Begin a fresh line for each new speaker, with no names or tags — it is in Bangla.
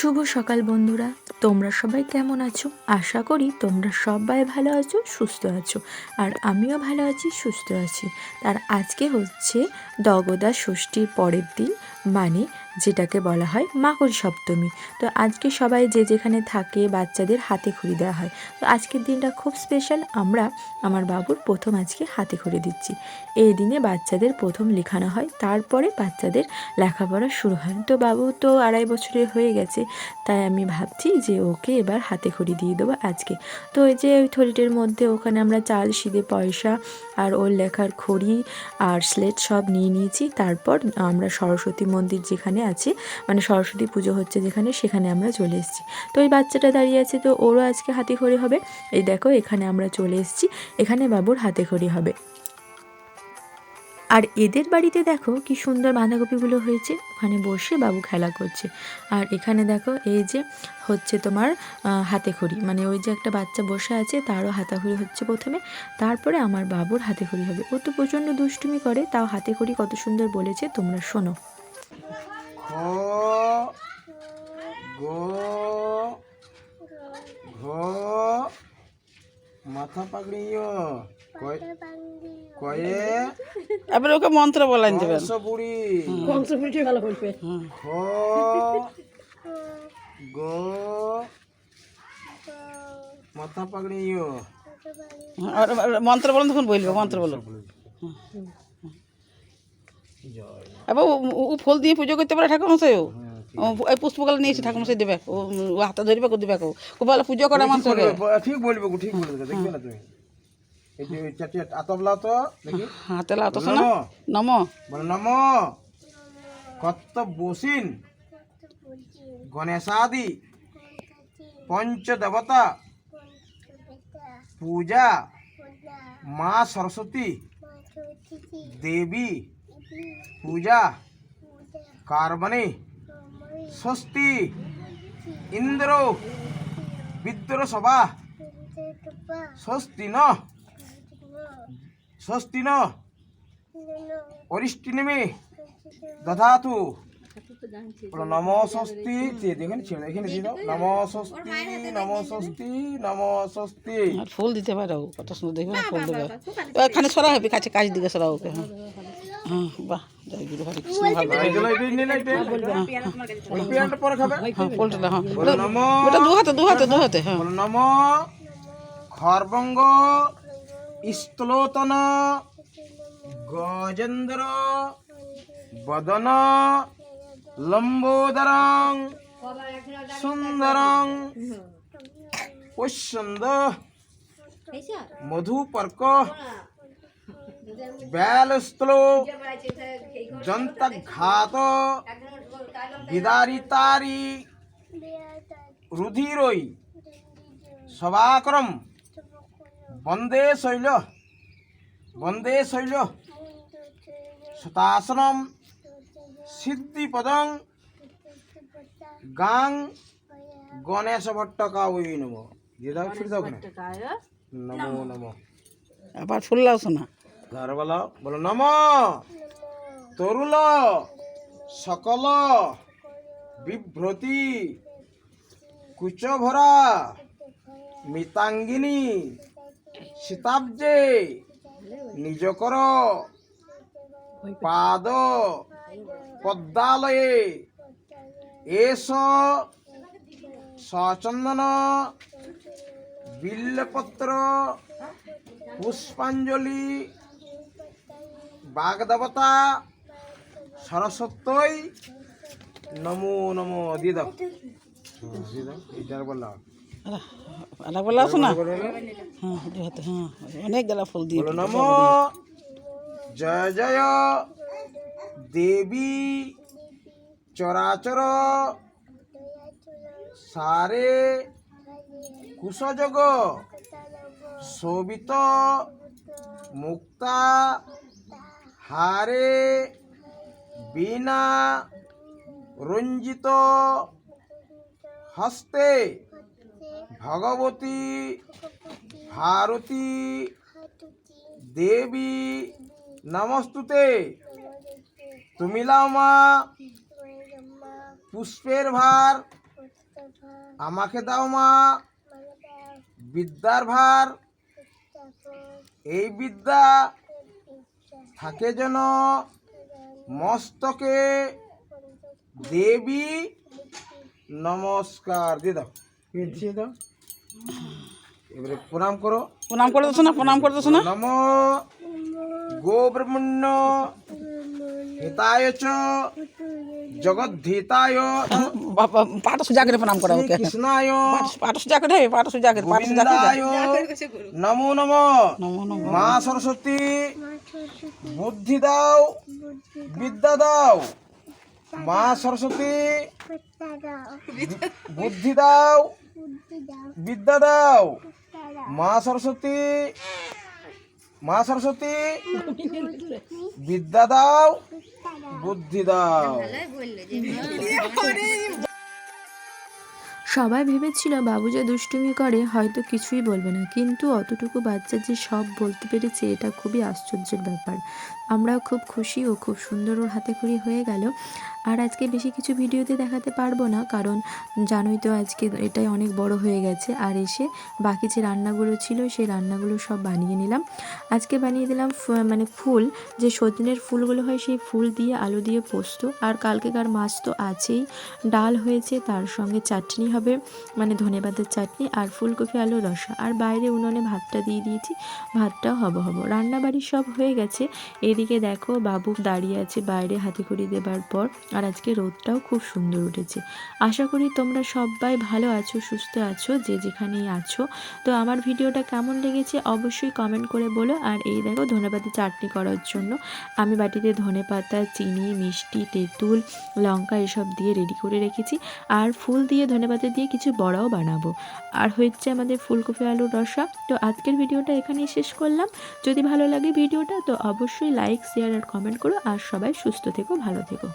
শুভ সকাল বন্ধুরা, তোমরা সবাই কেমন আছো? আশা করি তোমরা সবাই ভালো আছো, সুস্থ আছো। আর আমিও ভালো আছি, সুস্থ আছি। আর আজকে হচ্ছে দগদা ষষ্ঠীর পরের দিন, মানে যেটাকে বলা হয় মাকর সপ্তমী। তো আজকে সবাই যে যেখানে থাকে বাচ্চাদের হাতে খড়ি দেওয়া হয়। তো আজকের দিনটা খুব স্পেশাল। আমরা আমার বাবুর প্রথম আজকে হাতে খড়ি দিচ্ছি। এই দিনে বাচ্চাদের প্রথম লেখানো হয়, তারপরে বাচ্চাদের লেখাপড়া শুরু হয়। তো বাবু তো 2.5 বছরের হয়ে গেছে, তাই আমি ভাবছি যে ওকে এবার হাতে খড়ি দিয়ে দেবো আজকে। তো এই যে ওই থলিটির মধ্যে ওখানে আমরা চাল, সিঁদে, পয়সা আর ওর লেখার খড়ি আর স্লেট সব নিয়ে নিয়েছি। তারপর আমরা সরস্বতী মন্দির যেখানে আছে, মানে সরস্বতী পুজো হচ্ছে যেখানে, সেখানে আমরা চলে এসেছি। তো ওই বাচ্চাটা দাঁড়িয়ে আছে, তো ওরও আজকে হাতে খড়ি হবে। এই দেখো এখানে আমরা চলে এসেছি, এখানে বাবুর হাতে খড়ি হবে। আর এদের বাড়িতে দেখো কি সুন্দর বাঁধাকপিগুলো হয়েছে, ওখানে বসে বাবু খেলা করছে। আর এখানে দেখো এই যে হচ্ছে তোমার হাতে খড়ি, মানে ওই যে একটা বাচ্চা বসে আছে তারও হাতাখড়ি হচ্ছে প্রথমে, তারপরে আমার বাবুর হাতে খড়ি হবে। ও তো প্রচণ্ড দুষ্টুমি করে, তাও হাতে খড়ি কত সুন্দর বলেছে, তোমরা শোনো।
খ গ ঘ মাথা পাগড়িও কয়ে
এবার ওকে মন্ত্র বলাইন দেবেন।
বুড়ি
কংসপুরিটাই ভালো বলবে।
খ গ মাথা পাগড়িও
আর মন্ত্র বলেন, তখন বলবে মন্ত্র বলো। এবার ও ফুল দিয়ে পুজো করতে পারে ঠাকুরমশাইও। এই পুষ্পকালে নিয়েছে ঠাকুরমশাই দেবে, ও হাতে ধরবে দিবে, খুব ভালো পুজো করে আমার সঙ্গে।
ঠিক বলবে গো, ঠিক বলবে, দেখবে না তুমি এই যে চারটি আতবলা তো দেখি
হাতে লাও তো শোনা। নম
বলো নম কত বসিন গণেশাদি পঞ্চদেবতা পূজা মা সরস্বতী দেবী পূজা কার্বণী ষষ্ঠী ইন্দ্র বিদ্র সভা ষষ্ঠী ন অরিষ্টিনিমি দধাতু। বলো নম ষষ্ঠী, এখানে ছিল, এখানে দিয়ে দাও। নম ষষ্ঠী, নম ষষ্ঠী, নম ষষ্ঠী।
আর ফুল দিতে পারো, কত সুন্দর দেখবে না, ফুল দেবে। এখানে সরা হবে, কাছে কাছ দিকে সরা ওকে। হ্যাঁ হ্যাঁ, বাহ, জয় গুরু হরে কৃষ্ণ।
পরে খাবে।
হ্যাঁ, ফুলটা হ্যাঁ,
বলো নম
ওটা দু হাতে। হ্যাঁ,
বলো নম খর্বঙ্গ স্থলোতন গজেন্দ্র বদন লম্বোদরং সুন্দরং পশ্যন্দ মধুপর্ক ব্যালস্থলো জন্তঘাত বিদারিতারি রুধিরই সভাকরম বন্দে শৈল শতাসনম সিদ্ধিপদং গাং গণেশ ভট্টকা ওই নম দিয়ে দাও, ছিড়ে দাও ওখানে। নমো নমো।
আবার ফুল লাও শোনা।
ঘর বলো, বলো নম তরুল সকল বিভ্রতি কুচভরা মিতাঙ্গিনী সীতাব্জে নিজকর পাদ পদ্মালয়ে এস সচন্দন বিল্লপত্র পুষ্পাঞ্জলি বাগদেবতা সরস্বতী নমো নমো দিয়ে দাও, এটার বললাম।
আর বলা শোনা। হ্যাঁ, দু হাতে, হ্যাঁ, অনেক গেলা ফুল দিয়ে।
বলো নম জয় জয় দেবী চরাচর সারে কুশযোগ শোভিত মুক্তা হারে বীণা রঞ্জিত হস্তে ভগবতী ভারতী দেবী নমস্তুতে। তুমি লাও মা পুষ্পের ভার আমাকে দাও মা বিদ্যার ভার, এই বিদ্যা থাকে যেন মস্তকে, দেবী নমস্কার। দিয়ে দাও, দিয়ে দাও। এবারে প্রণাম করো।
প্রণাম করে দিস না, প্রণাম করে দিস না।
নম গো ব্রহ্মণ্য হিতায় চ জগদ্ধিতায়
পাটা সোজা করে প্রণাম করা ওকে।
কৃষ্ণায়
পাটা সোজা করে, পাটা সোজা করে, পাটা সোজা করে।
গোবিন্দায় নমো নমঃ।
নমো নমো।
মা সরস্বতী বুদ্ধি দাও, বিদ্যা দাও। মা সরস্বতী বুদ্ধি দাও, বিদ্যা দাও। মা সরস্বতী, মা সরস্বতী বিদ্যা দাও, বুদ্ধি দাও।
সবাই ভেবেছিল বাবু যে দুষ্টুমি করে হয়তো কিছুই বলবে না, কিন্তু অতটুকু বাচ্চা যে সব বলতে পেরেছে এটা খুবই আশ্চর্যের ব্যাপার। আমরাও খুব খুশি ও খুব সুন্দর ওর হাতে খড়ি হয়ে গেল। আর আজকে বেশি কিছু ভিডিওতে দেখাতে পারবো না, কারণ জানোই তো আজকে এটাই অনেক বড় হয়ে গেছে। আর এসে বাকি যে রান্নাগুলো ছিল সেই রান্নাগুলো সব বানিয়ে নিলাম। আজকে বানিয়ে দিলাম মানে ফুল, যে সজনের ফুলগুলো হয় সেই ফুল দিয়ে আলু দিয়ে পোস্ত। আর কালকেকার মাছ তো আছেই, ডাল হয়েছে, তার সঙ্গে চাটনি হবে, মানে ধনেপাতার চাটনি, আর ফুলকপি আলু রসা। আর বাইরে উনুনে ভাতটা দিয়ে দিয়েছি, ভাতটাও হব। রান্নাবাড়ি সব হয়ে গেছে। এদিকে দেখো বাবু দাঁড়িয়ে আছে বাইরে হাতে খড়ি দেবার পর। আর আজকে রোদটাও খুব সুন্দর উঠেছে। আশা করি তোমরা সবাই ভালো আছো, সুস্থ আছো, যে যেখানেই আছো। তো আমার ভিডিওটা কেমন লেগেছে অবশ্যই কমেন্ট করে বলো। আর এই দেখো ধনেপাতা চাটনি করার জন্য আমি বাটিতে ধনেপাতা, চিনি, মিষ্টি, তেঁতুল, লঙ্কা এসব দিয়ে রেডি করে রেখেছি। আর ফুল দিয়ে ধনেপাতা দিয়ে কিছু বড়াও বানাবো। আর হচ্ছে আমাদের ফুলকপি আলুর রসা। তো আজকের ভিডিওটা এখানেই শেষ করলাম। যদি ভালো লাগে ভিডিওটা তো অবশ্যই লাইক, শেয়ার আর কমেন্ট করো। আর সবাই সুস্থ থেকো, ভালো থেকো।